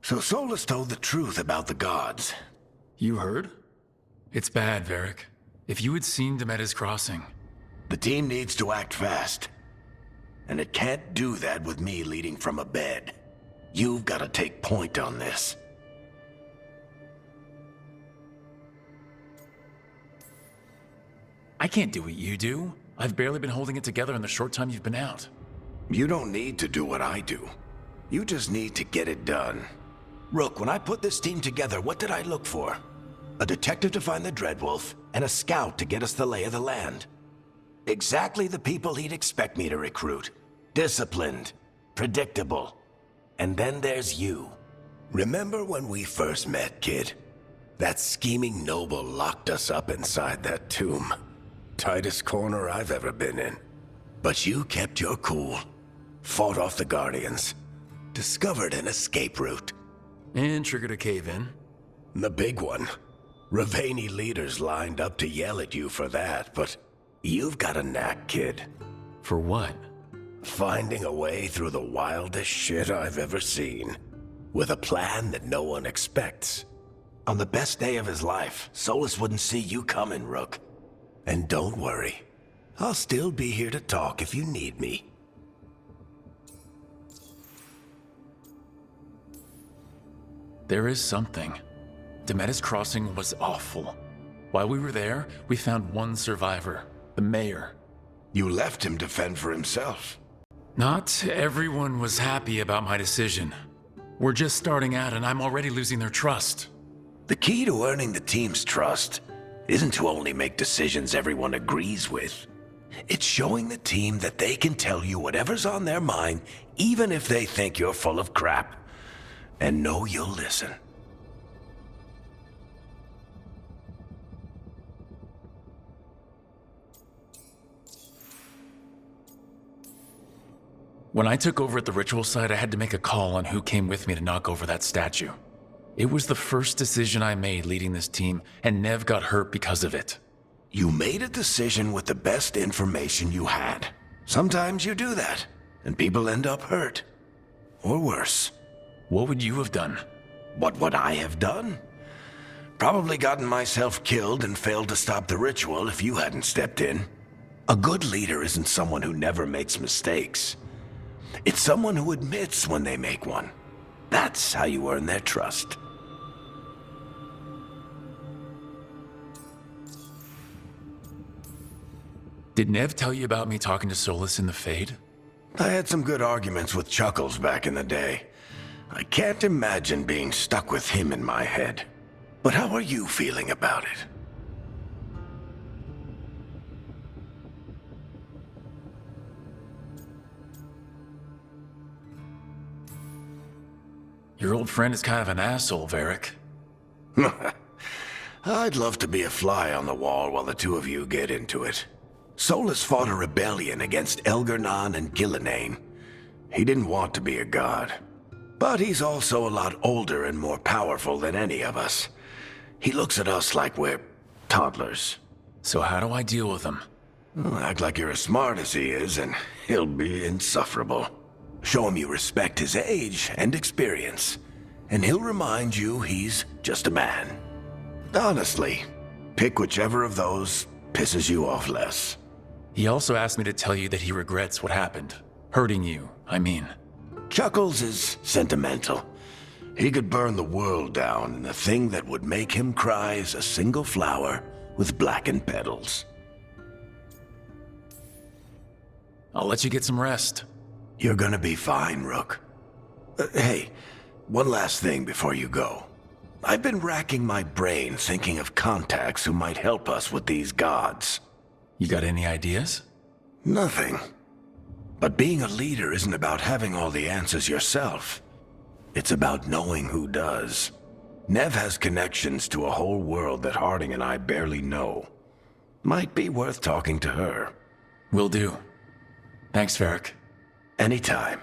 So Solus told the truth about the gods. You heard? It's bad, Varric. If you had seen Demeter's crossing... The team needs to act fast. And it can't do that with me leading from a bed. You've got to take point on this. I can't do what you do. I've barely been holding it together in the short time you've been out. You don't need to do what I do. You just need to get it done. Rook, when I put this team together, what did I look for? A detective to find the Dreadwolf, and a scout to get us the lay of the land. Exactly the people he'd expect me to recruit. Disciplined, predictable. And then there's you. Remember when we first met, kid? That scheming noble locked us up inside that tomb. Tightest corner I've ever been in. But you kept your cool. Fought off the Guardians. Discovered an escape route. And triggered a cave-in. The big one. Ravani leaders lined up to yell at you for that, but you've got a knack, kid. For what? Finding a way through the wildest shit I've ever seen. With a plan that no one expects. On the best day of his life, Solus wouldn't see you coming, Rook. And don't worry. I'll still be here to talk if you need me. There is something. Demeter's crossing was awful. While we were there, we found one survivor, the mayor. You left him to fend for himself. Not everyone was happy about my decision. We're just starting out and I'm already losing their trust. The key to earning the team's trust isn't to only make decisions everyone agrees with. It's showing the team that they can tell you whatever's on their mind, even if they think you're full of crap. And know you'll listen. When I took over at the ritual site, I had to make a call on who came with me to knock over that statue. It was the first decision I made leading this team, and Nev got hurt because of it. You made a decision with the best information you had. Sometimes you do that, and people end up hurt. Or worse. What would you have done? What would I have done? Probably gotten myself killed and failed to stop the ritual if you hadn't stepped in. A good leader isn't someone who never makes mistakes. It's someone who admits when they make one. That's how you earn their trust. Did Nev tell you about me talking to Solus in the Fade? I had some good arguments with Chuckles back in the day. I can't imagine being stuck with him in my head. But how are you feeling about it? Your old friend is kind of an asshole, Varric. I'd love to be a fly on the wall while the two of you get into it. Solus fought a rebellion against Elgar'nan and Gillenane. He didn't want to be a god. But he's also a lot older and more powerful than any of us. He looks at us like we're toddlers. So how do I deal with him? Well, act like you're as smart as he is, and he'll be insufferable. Show him you respect his age and experience, and he'll remind you he's just a man. Honestly, pick whichever of those pisses you off less. He also asked me to tell you that he regrets what happened. Hurting you, I mean. Chuckles is sentimental. He could burn the world down, and the thing that would make him cry is a single flower with blackened petals. I'll let you get some rest. You're gonna be fine, Rook. Hey, one last thing before you go. I've been racking my brain thinking of contacts who might help us with these gods. You got any ideas? Nothing. But being a leader isn't about having all the answers yourself. It's about knowing who does. Nev has connections to a whole world that Harding and I barely know. Might be worth talking to her. Will do. Thanks, Varric. Anytime.